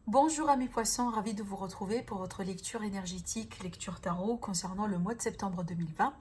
Bonjour amis poissons, ravi de vous retrouver pour votre lecture énergétique, lecture tarot concernant le mois de septembre 2020.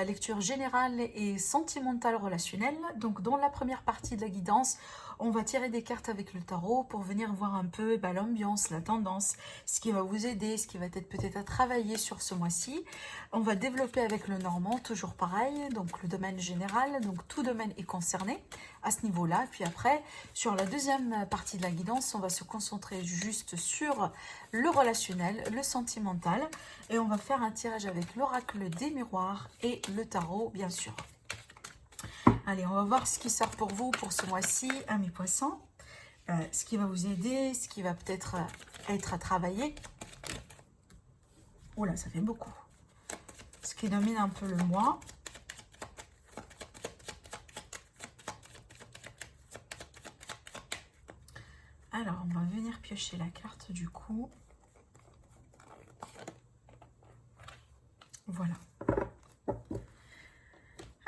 Lecture générale et sentimentale relationnelle. Donc dans la première partie de la guidance, on va tirer des cartes avec le tarot pour venir voir un peu l'ambiance, la tendance, ce qui va vous aider, ce qui va être peut-être à travailler sur ce mois-ci. On va développer avec le normand, toujours pareil, donc le domaine général, donc tout domaine est concerné à ce niveau-là. Puis après, sur la deuxième partie de la guidance, on va se concentrer juste sur le relationnel, le sentimental, et on va faire un tirage avec l'oracle des miroirs et le tarot, bien sûr. Allez, on va voir ce qui sort pour vous pour ce mois-ci, amis poissons. Ce qui va vous aider, ce qui va peut-être être à travailler. Oh là, ça fait beaucoup. Ce qui domine un peu le mois. Alors, on va venir piocher la carte du coup. Voilà.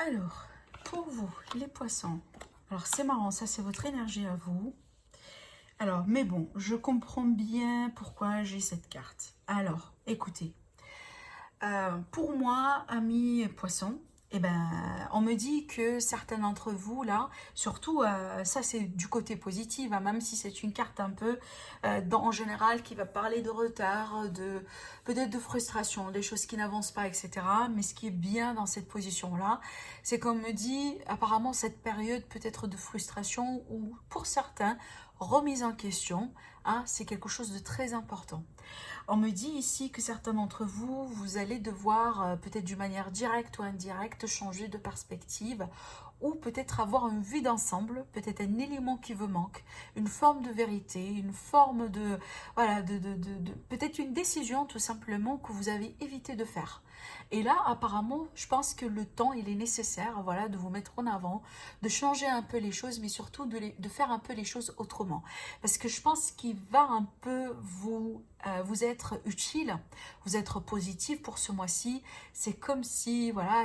Alors, pour vous, les poissons. Alors, c'est marrant, ça c'est votre énergie à vous. Alors, mais bon, je comprends bien pourquoi j'ai cette carte. Alors, écoutez. Pour moi, amis poissons, on me dit que certains d'entre vous, là, surtout, ça c'est du côté positif, hein, même si c'est une carte un peu, en général, qui va parler de retard, peut-être de frustration, des choses qui n'avancent pas, etc. Mais ce qui est bien dans cette position-là, c'est qu'on me dit, apparemment, cette période peut-être de frustration ou, pour certains, remise en question, hein, c'est quelque chose de très important. On me dit ici que certains d'entre vous, vous allez devoir, peut-être d'une manière directe ou indirecte, changer de perspective ou peut-être avoir une vue d'ensemble, peut-être un élément qui vous manque, une forme de vérité, une forme de, voilà, peut-être une décision tout simplement que vous avez évité de faire. Et là, apparemment, je pense que le temps, il est nécessaire, voilà, de vous mettre en avant, de changer un peu les choses, mais surtout de faire un peu les choses autrement. Parce que je pense qu'il va un peu vous être utile, vous être positif pour ce mois-ci. C'est comme si, voilà,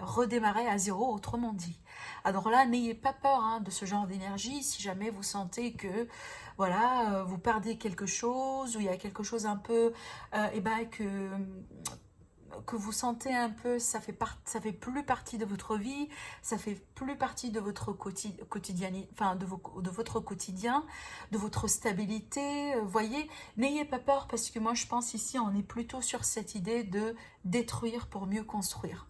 redémarrer à zéro, autrement dit. Alors là, n'ayez pas peur hein, de ce genre d'énergie. Si jamais vous sentez que, voilà, vous perdez quelque chose, ou il y a quelque chose un peu, que vous sentez un peu, ça fait plus partie de votre vie, ça fait plus partie de votre quotidien, enfin de votre quotidien, de votre stabilité. Voyez, n'ayez pas peur parce que moi je pense ici on est plutôt sur cette idée de détruire pour mieux construire.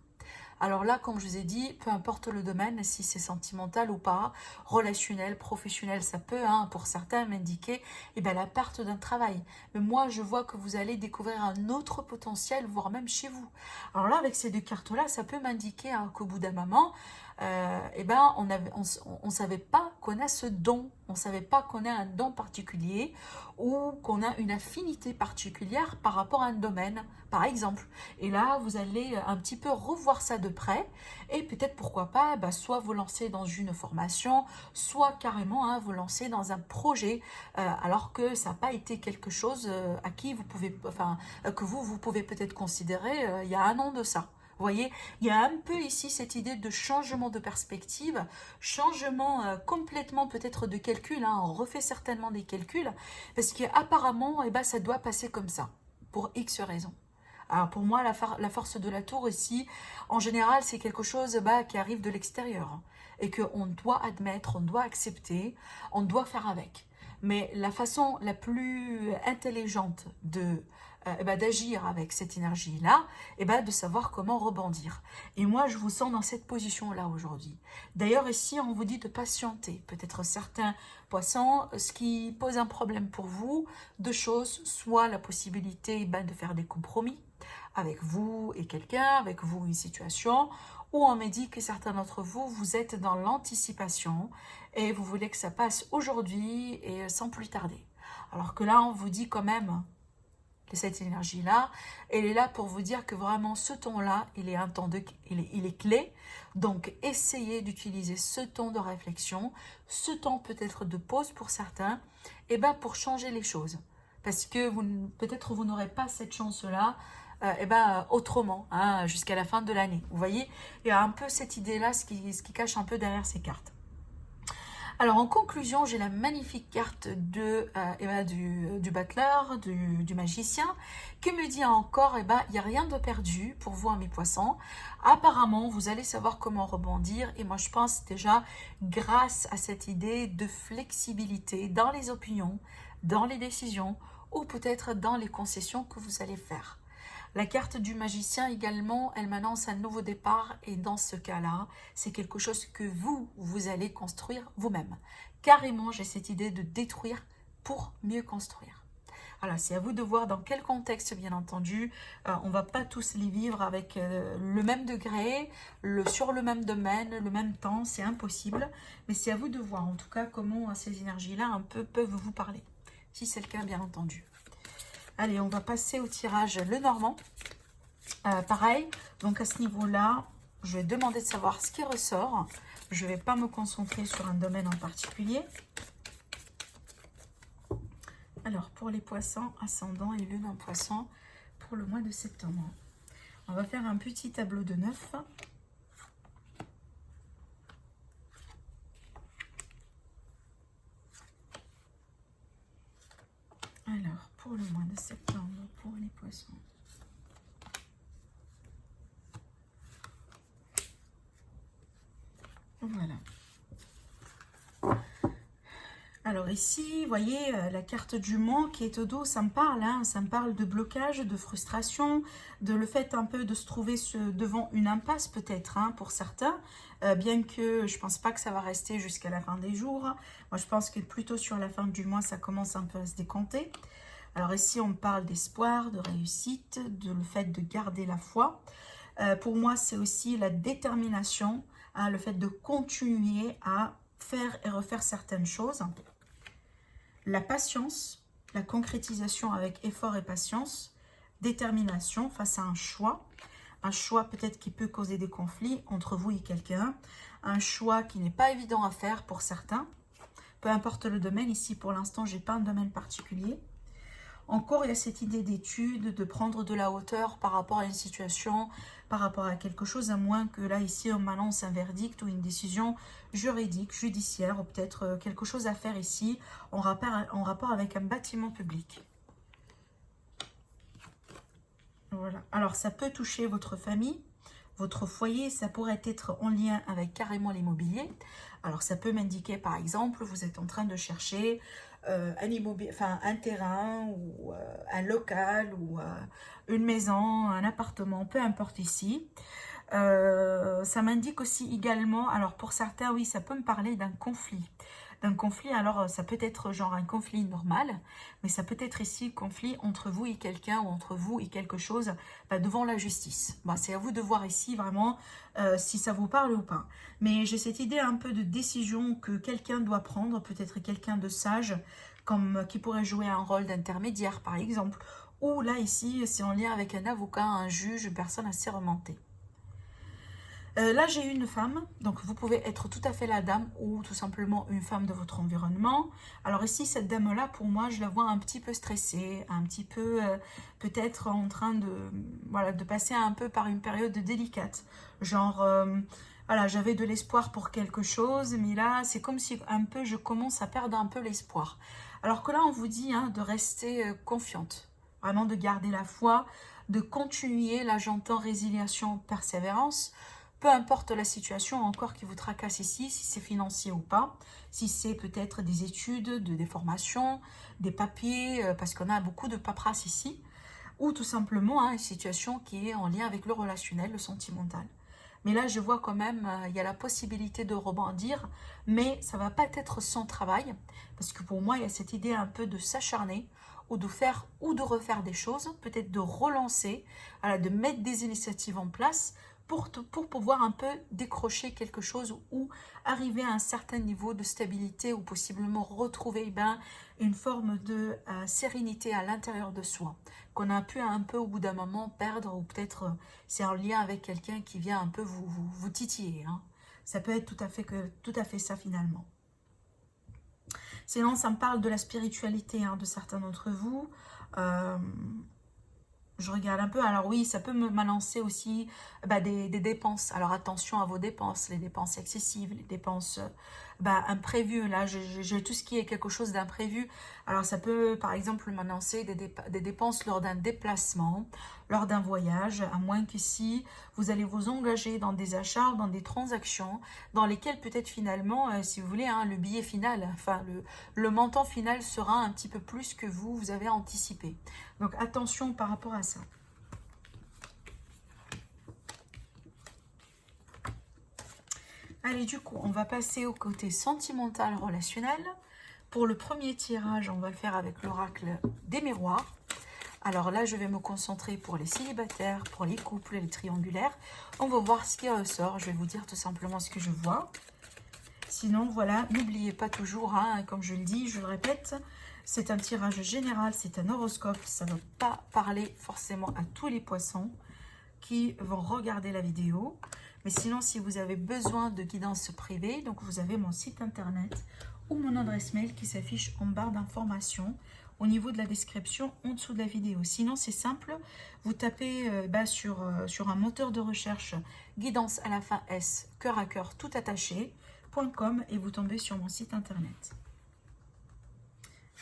Alors là, comme je vous ai dit, peu importe le domaine, si c'est sentimental ou pas, relationnel, professionnel, ça peut, hein, pour certains, m'indiquer la perte d'un travail. Mais moi, je vois que vous allez découvrir un autre potentiel, voire même chez vous. Alors là, avec ces deux cartes-là, ça peut m'indiquer hein, qu'au bout d'un moment, on savait pas qu'on a ce don, on savait pas qu'on a un don particulier ou qu'on a une affinité particulière par rapport à un domaine, par exemple. Et là, vous allez un petit peu revoir ça de près et peut-être pourquoi pas, soit vous lancer dans une formation, soit carrément hein, vous lancer dans un projet, alors que ça n'a pas été quelque chose à qui vous pouvez, enfin, que vous pouvez peut-être considérer il y a un an de ça. Vous voyez, il y a un peu ici cette idée de changement de perspective, changement complètement peut-être de calcul, hein, on refait certainement des calculs, parce qu'apparemment, ça doit passer comme ça, pour X raisons. Alors pour moi, la force de la tour ici, en général, c'est quelque chose qui arrive de l'extérieur, hein, et qu'on doit admettre, on doit accepter, on doit faire avec. Mais la façon la plus intelligente d'agir avec cette énergie-là, de savoir comment rebondir. Et moi, je vous sens dans cette position-là aujourd'hui. D'ailleurs, ici, on vous dit de patienter. Peut-être certains poissons, ce qui pose un problème pour vous, deux choses, soit la possibilité de faire des compromis avec vous et quelqu'un, avec vous une situation, ou on me dit que certains d'entre vous, vous êtes dans l'anticipation et vous voulez que ça passe aujourd'hui et sans plus tarder. Alors que là, on vous dit quand même que cette énergie-là, elle est là pour vous dire que vraiment ce ton-là, il est clé. Donc, essayez d'utiliser ce ton de réflexion, ce temps peut-être de pause pour certains, pour changer les choses. Parce que peut-être vous n'aurez pas cette chance-là autrement, hein, jusqu'à la fin de l'année. Vous voyez, il y a un peu cette idée-là, ce qui cache un peu derrière ces cartes. Alors en conclusion, j'ai la magnifique carte du battleur, du magicien, qui me dit encore, il n'y a rien de perdu pour vous, mes poissons. Apparemment, vous allez savoir comment rebondir. Et moi, je pense déjà, grâce à cette idée de flexibilité dans les opinions, dans les décisions, ou peut-être dans les concessions que vous allez faire. La carte du magicien également, elle m'annonce un nouveau départ et dans ce cas-là, c'est quelque chose que vous allez construire vous-même. Carrément, j'ai cette idée de détruire pour mieux construire. Voilà, c'est à vous de voir dans quel contexte, bien entendu. On ne va pas tous les vivre avec le même degré, sur le même domaine, le même temps, c'est impossible. Mais c'est à vous de voir, en tout cas, comment ces énergies-là un peu peuvent vous parler. Si c'est le cas, bien entendu. Allez, on va passer au tirage le normand. Pareil, donc à ce niveau-là, je vais demander de savoir ce qui ressort. Je ne vais pas me concentrer sur un domaine en particulier. Alors, pour les poissons, ascendant et lune en poisson, pour le mois de septembre. On va faire un petit tableau de 9. Alors, pour le mois de septembre, pour les poissons. Voilà. Alors ici, vous voyez, la carte du manque qui est au dos, ça me parle. Hein, ça me parle de blocage, de frustration, de le fait un peu de se trouver devant une impasse peut-être hein, pour certains. Bien que je ne pense pas que ça va rester jusqu'à la fin des jours. Moi, je pense que plutôt sur la fin du mois, ça commence un peu à se décanter. Alors ici, on me parle d'espoir, de réussite, de le fait de garder la foi. Pour moi, c'est aussi la détermination, hein, le fait de continuer à faire et refaire certaines choses. La patience, la concrétisation avec effort et patience, détermination face à un choix peut-être qui peut causer des conflits entre vous et quelqu'un, un choix qui n'est pas évident à faire pour certains, peu importe le domaine, ici pour l'instant je n'ai pas un domaine particulier. Encore, il y a cette idée d'étude, de prendre de la hauteur par rapport à une situation, par rapport à quelque chose, à moins que là, ici, on m'annonce un verdict ou une décision juridique, judiciaire, ou peut-être quelque chose à faire ici, en rapport avec un bâtiment public. Voilà. Alors, ça peut toucher votre famille, votre foyer, ça pourrait être en lien avec carrément l'immobilier. Alors, ça peut m'indiquer, par exemple, vous êtes en train de chercher un terrain ou un local ou une maison, un appartement, peu importe ici. Ça m'indique aussi également, alors pour certains, oui, ça peut me parler d'un conflit. Alors ça peut être genre un conflit normal, mais ça peut être ici conflit entre vous et quelqu'un ou entre vous et quelque chose devant la justice. C'est à vous de voir ici vraiment si ça vous parle ou pas. Mais j'ai cette idée un peu de décision que quelqu'un doit prendre, peut-être quelqu'un de sage, qui pourrait jouer un rôle d'intermédiaire par exemple, ou là ici c'est en lien avec un avocat, un juge, une personne assez remontée. Là, j'ai une femme, donc vous pouvez être tout à fait la dame ou tout simplement une femme de votre environnement. Alors ici, cette dame-là, pour moi, je la vois un petit peu stressée, un petit peu peut-être en train de passer un peu par une période délicate. Genre, voilà, j'avais de l'espoir pour quelque chose, mais là, c'est comme si un peu je commence à perdre un peu l'espoir. Alors que là, on vous dit hein, de rester confiante, vraiment de garder la foi, de continuer, là j'entends résiliation, persévérance. Peu importe la situation encore qui vous tracasse ici, si c'est financier ou pas, si c'est peut-être des études, des formations, des papiers, parce qu'on a beaucoup de paperasse ici, ou tout simplement une situation qui est en lien avec le relationnel, le sentimental. Mais là, je vois quand même, il y a la possibilité de rebondir, mais ça ne va pas être sans travail, parce que pour moi, il y a cette idée un peu de s'acharner, ou de faire ou de refaire des choses, peut-être de relancer, de mettre des initiatives en place, pour pouvoir un peu décrocher quelque chose ou arriver à un certain niveau de stabilité ou possiblement retrouver une forme de sérénité à l'intérieur de soi qu'on a pu un peu au bout d'un moment perdre ou peut-être c'est en lien avec quelqu'un qui vient un peu vous titiller. Hein. Ça peut être tout à fait ça finalement. Sinon, ça me parle de la spiritualité de certains d'entre vous. Je regarde un peu. Alors oui, ça peut m'annoncer aussi des dépenses. Alors attention à vos dépenses, les dépenses excessives, les dépenses imprévues. Là, j'ai tout ce qui est quelque chose d'imprévu. Alors ça peut par exemple m'annoncer des dépenses lors d'un déplacement, lors d'un voyage, à moins qu'ici, vous allez vous engager dans des achats, dans des transactions, dans lesquelles peut-être finalement, si vous voulez, hein, le billet final, enfin le montant final sera un petit peu plus que vous avez anticipé. Donc attention par rapport à ça. Allez, du coup, on va passer au côté sentimental relationnel. Pour le premier tirage, on va le faire avec l'oracle des miroirs. Alors là, je vais me concentrer pour les célibataires, pour les couples, les triangulaires. On va voir ce qui ressort. Je vais vous dire tout simplement ce que je vois. Sinon, voilà, n'oubliez pas toujours, hein, comme je le dis, je le répète, c'est un tirage général, c'est un horoscope. Ça ne va pas parler forcément à tous les poissons qui vont regarder la vidéo. Mais sinon, si vous avez besoin de guidance privée, donc vous avez mon site internet ou mon adresse mail qui s'affiche en barre d'informations au niveau de la description en dessous de la vidéo. Sinon, c'est simple, vous tapez sur un moteur de recherche guidance à la fin S, cœur à cœur, tout attaché, .com et vous tombez sur mon site internet.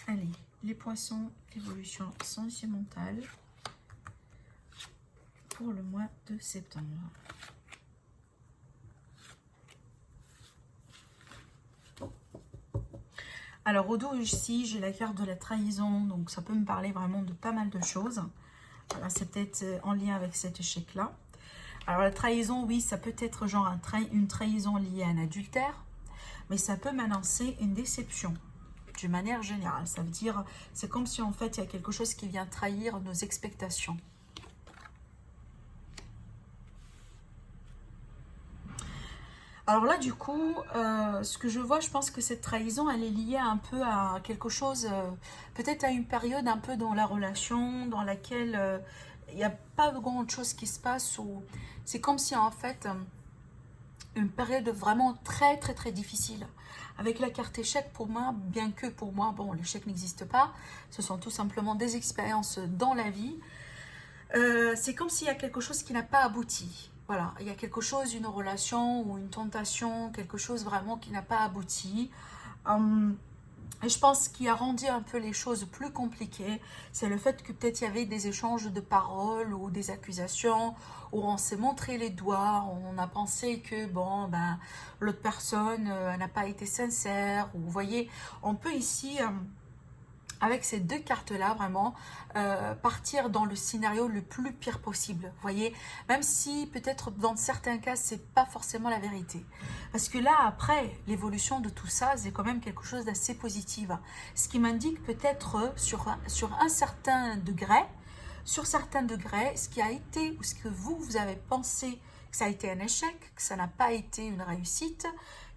Allez, les poissons, l'évolution sentimentale pour le mois de septembre. Alors au dos ici, j'ai la carte de la trahison, donc ça peut me parler vraiment de pas mal de choses. Voilà, c'est peut-être en lien avec cet échec-là. Alors la trahison, oui, ça peut être genre une trahison liée à un adultère, mais ça peut m'annoncer une déception, d'une manière générale. Ça veut dire, c'est comme si en fait il y a quelque chose qui vient trahir nos expectations. Alors là, du coup, ce que je vois, je pense que cette trahison, elle est liée un peu à quelque chose, peut-être à une période un peu dans la relation, dans laquelle il n'y a pas grand chose qui se passe, ou c'est comme si en fait, une période vraiment très très très difficile. Avec la carte échec, pour moi, bien que pour moi, bon, l'échec n'existe pas, ce sont tout simplement des expériences dans la vie. C'est comme s'il y a quelque chose qui n'a pas abouti. Voilà, il y a quelque chose, une relation ou une tentation, quelque chose vraiment qui n'a pas abouti. Et je pense qu'il a rendu un peu les choses plus compliquées, c'est le fait que peut-être il y avait des échanges de paroles ou des accusations, où on s'est montré les doigts, on a pensé que bon, l'autre personne n'a pas été sincère. Ou, vous voyez, on peut ici... avec ces deux cartes-là, vraiment, partir dans le scénario le plus pire possible. Vous voyez, même si peut-être dans certains cas, c'est pas forcément la vérité. Parce que là, après, l'évolution de tout ça, c'est quand même quelque chose d'assez positif. Ce qui m'indique peut-être sur un certain degré, ce qui a été, ou ce que vous avez pensé que ça a été un échec, que ça n'a pas été une réussite,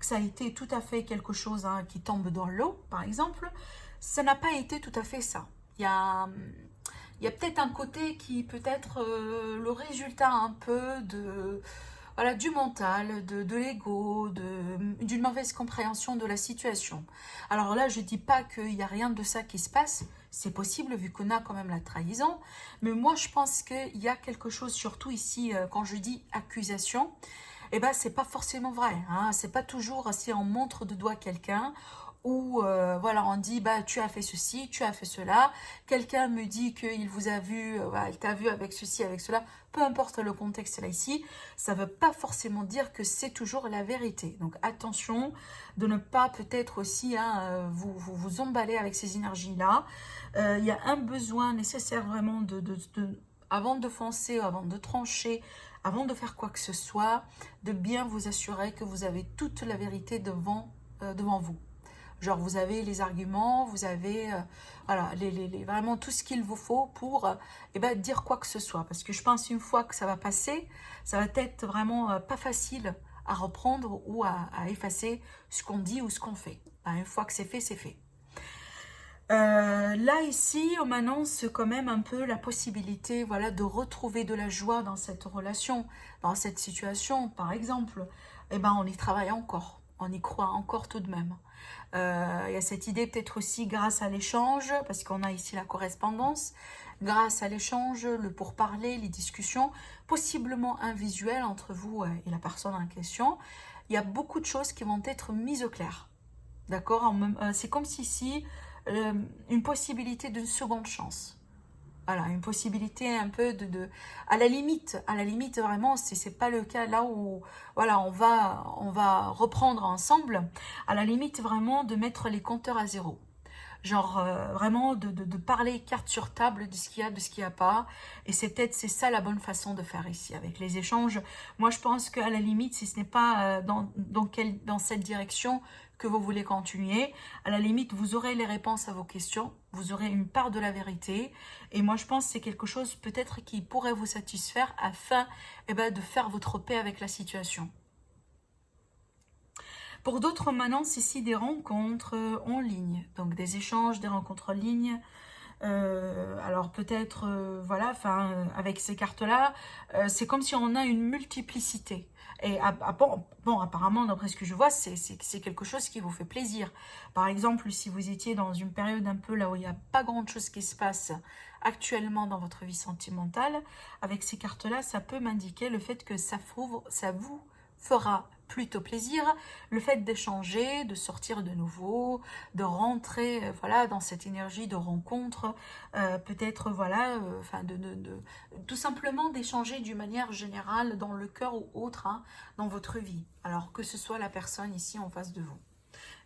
que ça a été tout à fait quelque chose qui tombe dans l'eau, par exemple, ça n'a pas été tout à fait ça. Il y a peut-être un côté qui peut être le résultat un peu de, voilà, du mental, de l'ego, d'une mauvaise compréhension de la situation. Alors là, je ne dis pas qu'il n'y a rien de ça qui se passe. C'est possible vu qu'on a quand même la trahison. Mais moi, je pense qu'il y a quelque chose, surtout ici, quand je dis accusation, eh ben, c'est pas forcément vrai. Hein. C'est pas toujours si on montre de doigt quelqu'un où voilà, on dit tu as fait ceci, tu as fait cela, quelqu'un me dit qu'il vous a vu, il t'a vu avec ceci, avec cela, peu importe le contexte là ici, ça ne veut pas forcément dire que c'est toujours la vérité. Donc attention de ne pas peut-être aussi vous emballer avec ces énergies-là. Il y a un besoin nécessaire vraiment avant de foncer, avant de trancher, avant de faire quoi que ce soit, de bien vous assurer que vous avez toute la vérité devant vous. Genre, vous avez les arguments, vous avez voilà, vraiment tout ce qu'il vous faut pour dire quoi que ce soit. Parce que je pense une fois que ça va passer, ça va être vraiment pas facile à reprendre ou à effacer ce qu'on dit ou ce qu'on fait. Une fois que c'est fait, c'est fait. Là, ici, on m'annonce quand même un peu la possibilité, voilà, de retrouver de la joie dans cette relation, dans cette situation. Par exemple, on y travaille encore, on y croit encore tout de même. Il y a cette idée peut-être aussi grâce à l'échange, parce qu'on a ici la correspondance, grâce à l'échange, le pourparler, les discussions, possiblement un visuel entre vous et la personne en question. Il y a beaucoup de choses qui vont être mises au clair. D'accord? C'est comme si ici, une possibilité d'une seconde chance. Voilà, une possibilité un peu à la limite vraiment, c'est pas le cas là où, voilà, on va reprendre ensemble, à la limite vraiment de mettre les compteurs à zéro. Genre vraiment de parler carte sur table de ce qu'il y a, de ce qu'il n'y a pas. Et c'est ça la bonne façon de faire ici avec les échanges. Moi je pense qu'à la limite, si ce n'est pas dans cette direction que vous voulez continuer, à la limite vous aurez les réponses à vos questions, vous aurez une part de la vérité. Et moi je pense que c'est quelque chose peut-être qui pourrait vous satisfaire afin de faire votre paix avec la situation. Pour d'autres, maintenant, c'est ici des rencontres en ligne, donc des échanges, des rencontres en ligne. Alors peut-être, voilà, avec ces cartes-là, c'est comme si on a une multiplicité. Et bon, apparemment, d'après ce que je vois, c'est quelque chose qui vous fait plaisir. Par exemple, si vous étiez dans une période un peu là où il n'y a pas grand-chose qui se passe actuellement dans votre vie sentimentale, avec ces cartes-là, ça peut m'indiquer le fait que ça vous fera plutôt plaisir, le fait d'échanger, de sortir de nouveau, de rentrer voilà, dans cette énergie de rencontre, peut-être voilà, tout simplement d'échanger d'une manière générale dans le cœur ou autre, hein, dans votre vie, alors que ce soit la personne ici en face de vous.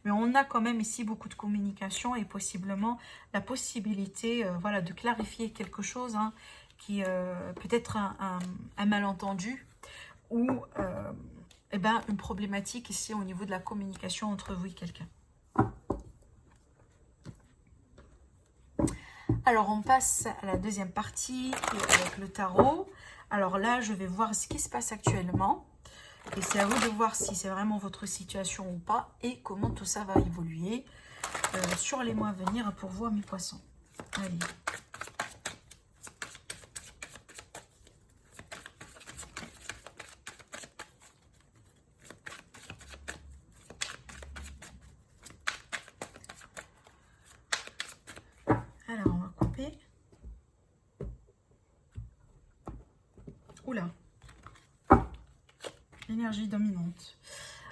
Mais on a quand même ici beaucoup de communication et possiblement la possibilité voilà, de clarifier quelque chose hein, qui peut être un malentendu ou une problématique ici au niveau de la communication entre vous et quelqu'un. Alors, on passe à la deuxième partie qui est avec le tarot. Alors là, je vais voir ce qui se passe actuellement. Et c'est à vous de voir si c'est vraiment votre situation ou pas et comment tout ça va évoluer sur les mois à venir pour vous, mes poissons. Allez. Alors, on va couper. Oula. L'énergie dominante.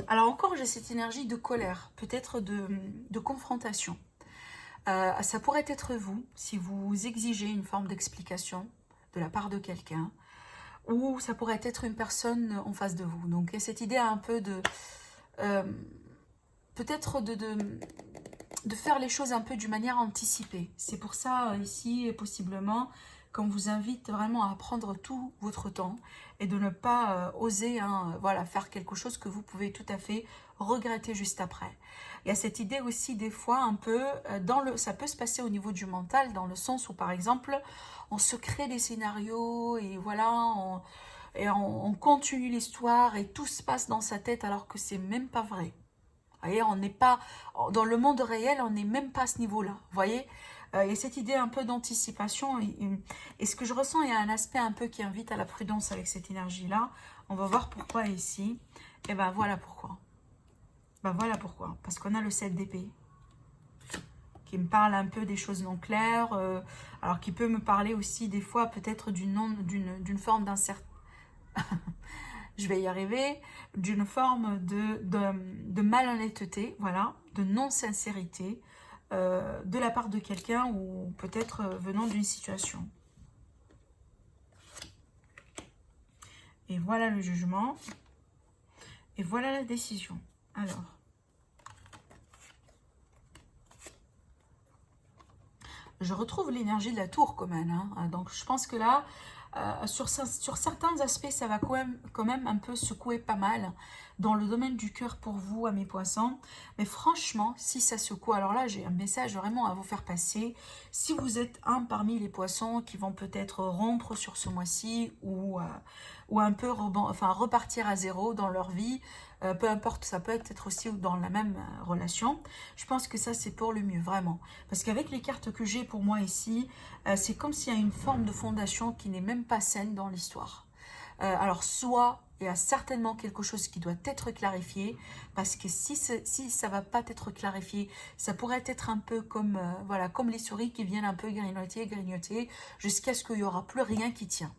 Alors encore, j'ai cette énergie de colère, peut-être de confrontation. Ça pourrait être vous, si vous exigez une forme d'explication de la part de quelqu'un, ou ça pourrait être une personne en face de vous. Donc, il y a cette idée un peu de... peut-être de faire les choses un peu d'une manière anticipée. C'est pour ça, ici, possiblement, qu'on vous invite vraiment à prendre tout votre temps et de ne pas oser voilà, faire quelque chose que vous pouvez tout à fait regretter juste après. Il y a cette idée aussi des fois un peu, ça peut se passer au niveau du mental, dans le sens où par exemple, on se crée des scénarios et voilà, on continue l'histoire et tout se passe dans sa tête alors que c'est même pas vrai. Vous voyez, on n'est pas, dans le monde réel, on n'est même pas à ce niveau-là. Vous voyez, il y a cette idée un peu d'anticipation. Et ce que je ressens, il y a un aspect un peu qui invite à la prudence avec cette énergie-là. On va voir pourquoi ici. Et ben voilà pourquoi. Ben voilà pourquoi. Parce qu'on a le 7 d'épée qui me parle un peu des choses non claires. Alors qui peut me parler aussi des fois peut-être d'une forme d'incertitude. Je vais y arriver, d'une forme de malhonnêteté, voilà, de non-sincérité de la part de quelqu'un ou peut-être venant d'une situation. Et voilà le jugement. Et voilà la décision. Alors. Je retrouve l'énergie de la tour quand même. Hein. Donc je pense que là... sur certains aspects, ça va quand même un peu secouer pas mal dans le domaine du cœur pour vous, à mes poissons. Mais franchement, si ça secoue, alors là, j'ai un message vraiment à vous faire passer. Si vous êtes un parmi les poissons qui vont peut-être rompre sur ce mois-ci ou un peu repartir à zéro dans leur vie, peu importe, ça peut être aussi dans la même relation. Je pense que ça, c'est pour le mieux, vraiment. Parce qu'avec les cartes que j'ai pour moi ici, c'est comme s'il y a une forme de fondation qui n'est même pas saine dans l'histoire. Alors, soit il y a certainement quelque chose qui doit être clarifié, parce que si ça va pas être clarifié, ça pourrait être un peu comme, voilà, comme les souris qui viennent un peu grignoter, jusqu'à ce qu'il n'y aura plus rien qui tient.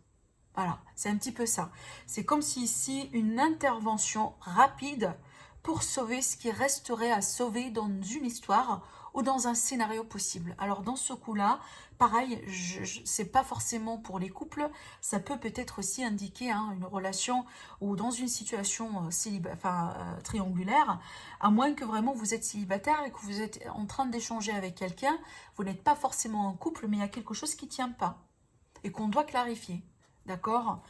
Voilà, c'est un petit peu ça. C'est comme si ici, une intervention rapide pour sauver ce qui resterait à sauver dans une histoire ou dans un scénario possible. Alors dans ce coup-là, pareil, c'est pas forcément pour les couples, ça peut peut-être aussi indiquer une relation ou dans une situation triangulaire, à moins que vraiment vous êtes célibataire et que vous êtes en train d'échanger avec quelqu'un, vous n'êtes pas forcément en couple, mais il y a quelque chose qui ne tient pas et qu'on doit clarifier. D'accord?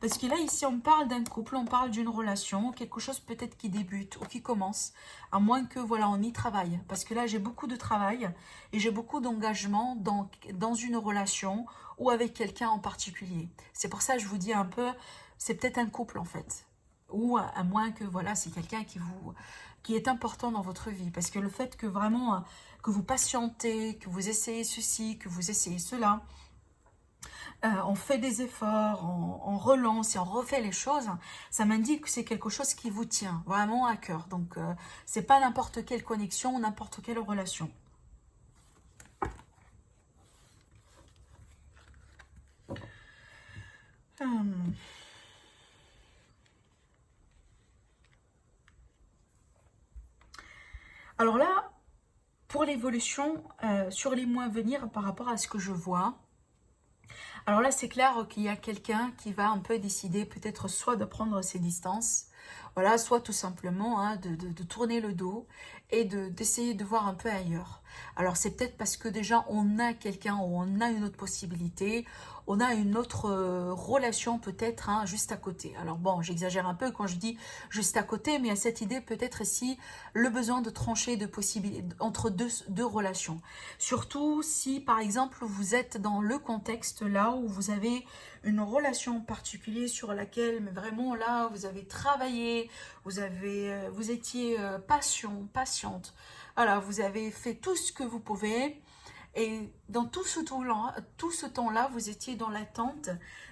Parce que là, ici, on parle d'un couple, on parle d'une relation, quelque chose peut-être qui débute ou qui commence, à moins que, voilà, on y travaille. Parce que là, j'ai beaucoup de travail et j'ai beaucoup d'engagement dans une relation ou avec quelqu'un en particulier. C'est pour ça que je vous dis un peu, c'est peut-être un couple, en fait. Ou à moins que, voilà, c'est quelqu'un qui est important dans votre vie. Parce que le fait que vraiment, que vous patientez, que vous essayez ceci, que vous essayez cela, on fait des efforts, on relance et on refait les choses, ça m'indique que c'est quelque chose qui vous tient vraiment à cœur. Donc, c'est pas n'importe quelle connexion ou n'importe quelle relation. Alors là, pour l'évolution sur les mois à venir par rapport à ce que je vois, alors là, c'est clair qu'il y a quelqu'un qui va un peu décider peut-être soit de prendre ses distances, voilà, soit tout simplement de tourner le dos et d'essayer de voir un peu ailleurs. Alors c'est peut-être parce que déjà on a quelqu'un ou on a une autre possibilité, on a une autre relation peut-être juste à côté. Alors bon, j'exagère un peu quand je dis juste à côté, mais il y a cette idée peut-être ici, le besoin de trancher de possibilités entre deux relations. Surtout si par exemple vous êtes dans le contexte là où vous avez une relation particulière sur laquelle, mais vraiment là, vous avez travaillé, vous étiez patiente. Voilà, vous avez fait tout ce que vous pouvez. Et dans tout ce temps-là, vous étiez dans l'attente.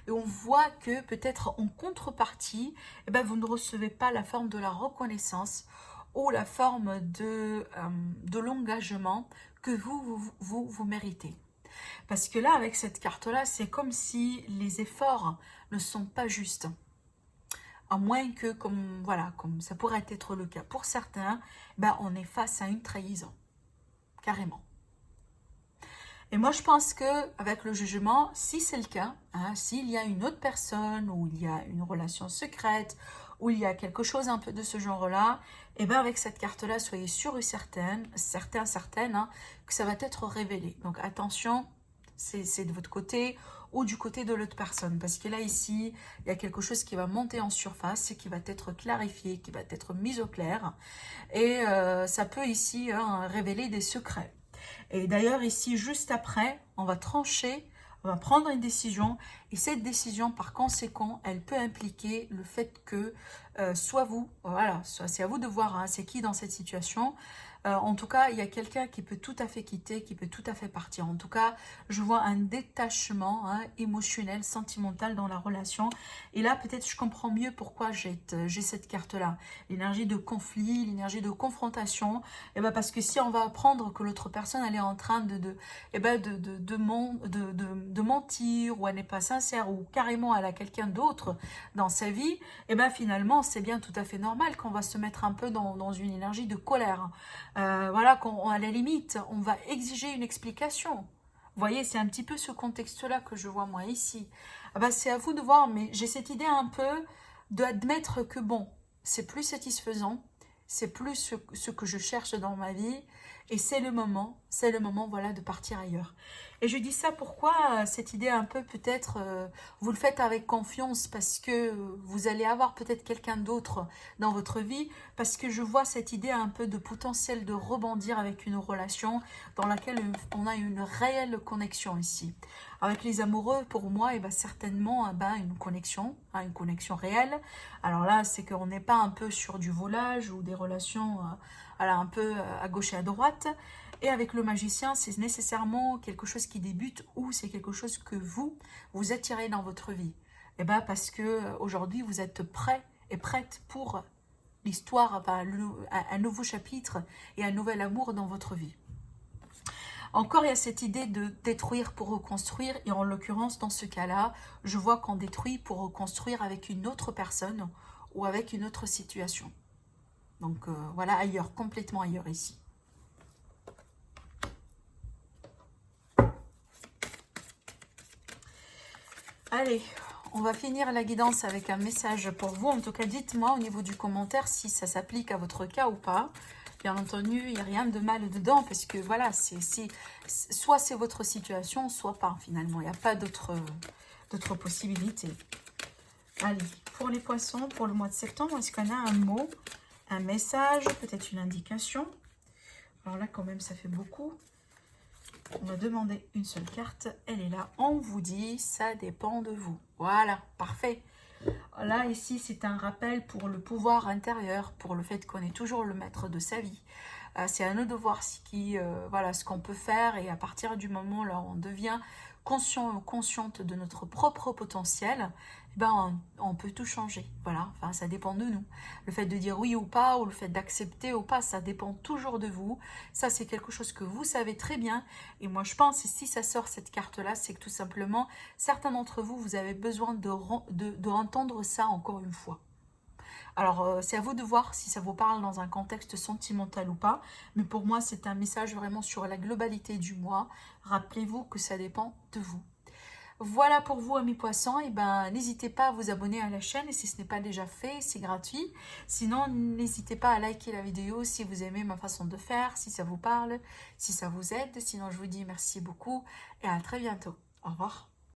Et on voit que peut-être en contrepartie, eh ben, vous ne recevez pas la forme de la reconnaissance ou la forme de l'engagement que vous méritez. Parce que là, avec cette carte-là, c'est comme si les efforts ne sont pas justes. À moins que, comme ça pourrait être le cas pour certains, ben, on est face à une trahison. Carrément. Et moi, je pense que avec le jugement, si c'est le cas, s'il y a une autre personne, ou il y a une relation secrète, ou il y a quelque chose un peu de ce genre-là, et bien avec cette carte-là, soyez sûrs et certaines, que ça va être révélé. Donc attention, c'est de votre côté ou du côté de l'autre personne. Parce que là, ici, il y a quelque chose qui va monter en surface et qui va être clarifié, qui va être mis au clair. Et ça peut ici révéler des secrets. Et d'ailleurs, ici, juste après, on va trancher, on va prendre une décision. Et cette décision, par conséquent, elle peut impliquer le fait que soit vous, voilà, c'est à vous de voir, c'est qui dans cette situation. En tout cas, il y a quelqu'un qui peut tout à fait quitter, qui peut tout à fait partir. En tout cas, je vois un détachement émotionnel, sentimental dans la relation. Et là, peut-être je comprends mieux pourquoi j'ai cette carte-là. L'énergie de conflit, l'énergie de confrontation. Et ben parce que si on va apprendre que l'autre personne, elle est en train de mentir, ou elle n'est pas sincère, ou carrément elle a quelqu'un d'autre dans sa vie, et ben finalement, c'est bien tout à fait normal qu'on va se mettre un peu dans une énergie de colère. Voilà, à la limite, on va exiger une explication. Vous voyez, c'est un petit peu ce contexte-là que je vois moi ici. Ah bah, c'est à vous de voir, mais j'ai cette idée un peu d'admettre que bon, c'est plus satisfaisant, c'est plus ce que je cherche dans ma vie, et c'est le moment, voilà, de partir ailleurs. Et je dis ça pourquoi cette idée un peu peut-être, vous le faites avec confiance parce que vous allez avoir peut-être quelqu'un d'autre dans votre vie, parce que je vois cette idée un peu de potentiel de rebondir avec une relation dans laquelle on a une réelle connexion ici. Avec les amoureux, pour moi, certainement une connexion réelle. Alors là, c'est qu'on n'est pas un peu sur du volage ou des relations un peu à gauche et à droite. Et avec le magicien, c'est nécessairement quelque chose qui débute ou c'est quelque chose que vous attirez dans votre vie. Et parce que aujourd'hui, vous êtes prêt est prête pour l'histoire, enfin, un nouveau chapitre et un nouvel amour dans votre vie. Encore, il y a cette idée de détruire pour reconstruire. Et en l'occurrence, dans ce cas-là, je vois qu'on détruit pour reconstruire avec une autre personne ou avec une autre situation. Donc voilà, ailleurs, complètement ailleurs ici. Allez, on va finir la guidance avec un message pour vous. En tout cas, dites-moi au niveau du commentaire si ça s'applique à votre cas ou pas. Bien entendu, il n'y a rien de mal dedans parce que voilà, soit c'est votre situation, soit pas finalement. Il n'y a pas d'autre possibilité. Allez, pour les poissons, pour le mois de septembre, est-ce qu'on a un mot, un message, peut-être une indication? Alors là, quand même, ça fait beaucoup. On va demander une seule carte. Elle est là. On vous dit, ça dépend de vous. Voilà, parfait. Là, ici, c'est un rappel pour le pouvoir intérieur, pour le fait qu'on est toujours le maître de sa vie. C'est à nous de voir voilà, ce qu'on peut faire et à partir du moment là où on devient conscient ou consciente de notre propre potentiel, eh ben, on peut tout changer. Voilà, enfin, ça dépend de nous. Le fait de dire oui ou pas, ou le fait d'accepter ou pas, ça dépend toujours de vous. Ça, c'est quelque chose que vous savez très bien. Et moi, je pense, et si ça sort cette carte-là, c'est que tout simplement, certains d'entre vous, vous avez besoin de entendre ça encore une fois. Alors, c'est à vous de voir si ça vous parle dans un contexte sentimental ou pas. Mais pour moi, c'est un message vraiment sur la globalité du mois. Rappelez-vous que ça dépend de vous. Voilà pour vous, amis poissons. Et ben, n'hésitez pas à vous abonner à la chaîne. Et si ce n'est pas déjà fait, c'est gratuit. Sinon, n'hésitez pas à liker la vidéo si vous aimez ma façon de faire, si ça vous parle, si ça vous aide. Sinon, je vous dis merci beaucoup et à très bientôt. Au revoir.